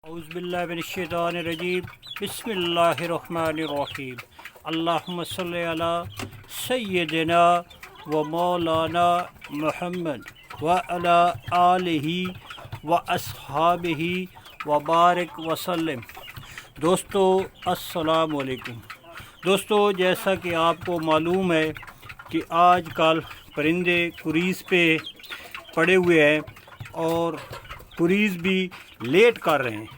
औज़ुबिल्लाहिमिनश्शैतानिर्रजीम बिस्मिल्लाहिर्रहमानिर्रहीम अल्लाहुम्मा सल्लि अला सय्यिदिना व मौलाना मुहम्मद व अला आलिहि व अस्हाबिहि व बारिक वसल्लम। दोस्तों अस्सलामु अलैकुम। दोस्तों, जैसा कि आपको मालूम है कि आजकल परिंदे कुरीज़ पे पड़े हुए हैं और कुरीज़ भी लेट कर रहे हैं।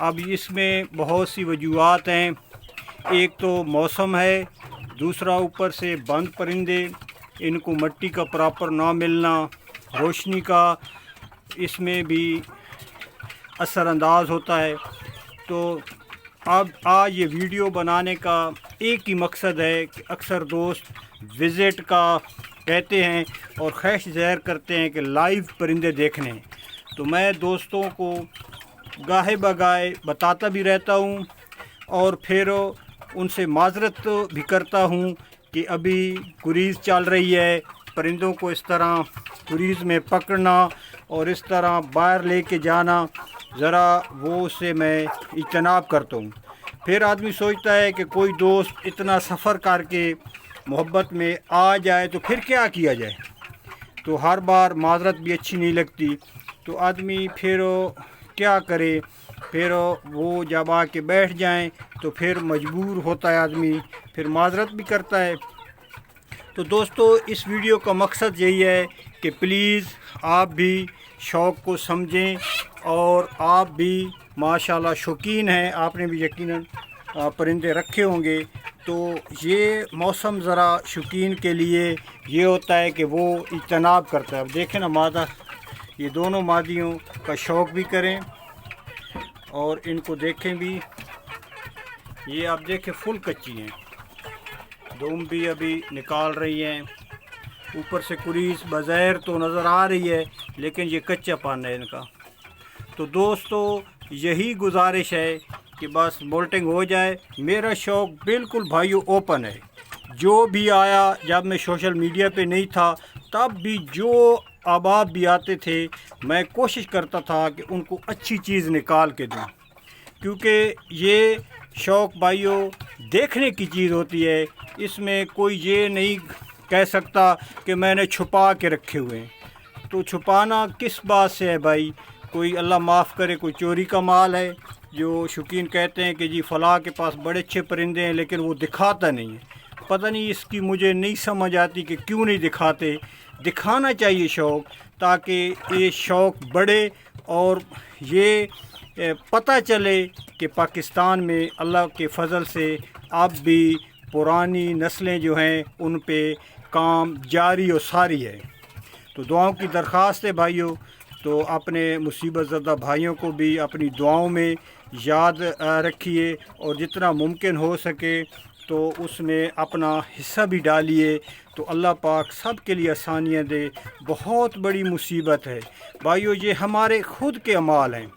अब इसमें बहुत सी वजूहात हैं। एक तो मौसम है, दूसरा ऊपर से बंद परिंदे, इनको मिट्टी का प्रॉपर ना मिलना, रोशनी का इसमें भी असरअंदाज होता है। तो अब आज ये वीडियो बनाने का एक ही मकसद है कि अक्सर दोस्त विज़िट का कहते हैं और ख्वाहिश ज़ाहिर करते हैं कि लाइव परिंदे देखने हैं। तो मैं दोस्तों को गाहे बगाहे बताता भी रहता हूँ और फिर उनसे माजरत भी करता हूँ कि अभी कुरीज़ चल रही है, परिंदों को इस तरह कुरीज़ में पकड़ना और इस तरह बाहर लेके जाना, ज़रा वो उससे मैं इज्तनाब करता हूँ। फिर आदमी सोचता है कि कोई दोस्त इतना सफ़र करके मोहब्बत में आ जाए तो फिर क्या किया जाए। तो हर बार माजरत भी अच्छी नहीं लगती, तो आदमी फिर क्या करे। फिर वो जब आके बैठ जाएं तो फिर मजबूर होता है आदमी, फिर माजरत भी करता है। तो दोस्तों, इस वीडियो का मकसद यही है कि प्लीज़ आप भी शौक़ को समझें और आप भी माशाल्लाह शौकीन हैं, आपने भी यकीनन परिंदे रखे होंगे। तो ये मौसम ज़रा शौकीन के लिए ये होता है कि वो इज्तनाब करता है। अब देखें ना, मादा, ये दोनों मादियों का शौक़ भी करें और इनको देखें भी। ये आप देखें फुल कच्ची हैं, दुम भी अभी निकाल रही हैं। ऊपर से कुरीज़ बज़ाहिर तो नज़र आ रही है, लेकिन ये कच्चा पान है इनका। तो दोस्तों, यही गुजारिश है कि बस मोल्टिंग हो जाए। मेरा शौक़ बिल्कुल भाइयों ओपन है। जो भी आया, जब मैं सोशल मीडिया पे नहीं था तब भी जो अहबाब भी आते थे, मैं कोशिश करता था कि उनको अच्छी चीज़ निकाल के दूँ, क्योंकि ये शौक़ भाइयों देखने की चीज़ होती है। इसमें कोई ये नहीं कह सकता कि मैंने छुपा के रखे हुए हैं। तो छुपाना किस बात से है भाई? कोई अल्लाह माफ़ करे, कोई चोरी का माल है जो शौकीन कहते हैं कि जी फ़लाँ के पास बड़े अच्छे परिंदे हैं, लेकिन वो दिखाता नहीं है। पता नहीं, इसकी मुझे नहीं समझ आती कि क्यों नहीं दिखाते। दिखाना चाहिए शौक़, ताकि ये शौक़ बढ़े और ये पता चले कि पाकिस्तान में अल्लाह के फ़ज़ल से अब भी पुरानी नस्लें जो हैं उन पे काम जारी और सारी है। तो दुआओं की दरख्वास्त है भाइयों। तो अपने मुसीबत ज़दा भाइयों को भी अपनी दुआओं में याद रखिए और जितना मुमकिन हो सके तो उसमें अपना हिस्सा भी डालिए। तो अल्लाह पाक सब के लिए आसानियाँ दे। बहुत बड़ी मुसीबत है भाइयों, ये हमारे खुद के अमाल हैं।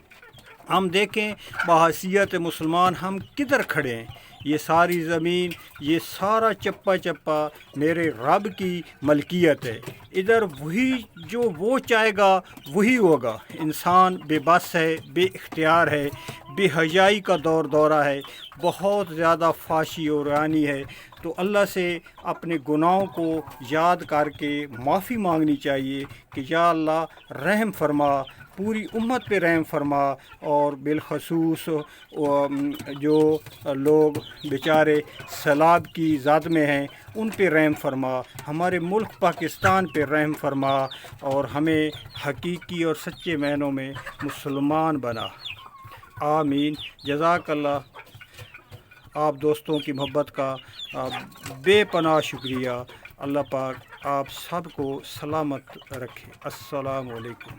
हम देखें बहैसियत मुसलमान हम किधर खड़े हैं। ये सारी ज़मीन, ये सारा चप्पा चप्पा मेरे रब की मलकियत है। इधर वही जो वो चाहेगा वही होगा। इंसान बेबस है, बेइख्तियार है, बेहयाई का दौरा है, बहुत ज़्यादा फाशी और रानी है। तो अल्लाह से अपने गुनाहों को याद करके माफ़ी मांगनी चाहिए कि या अल्लाह रहम फरमा, पूरी उम्मत पे रहम फरमा, और बिलखसूस जो लोग बेचारे सैलाब की ज़द में हैं उन पे रहम फरमा, हमारे मुल्क पाकिस्तान पे रहम फरमा और हमें हकीकी और सच्चे मायनों में मुसलमान बना। आमीन। जज़ाकल्लाह। आप दोस्तों की मोहब्बत का बेपनाह शुक्रिया। अल्लाह पाक आप सबको सलामत रखे। अस्सलामु अलैकुम।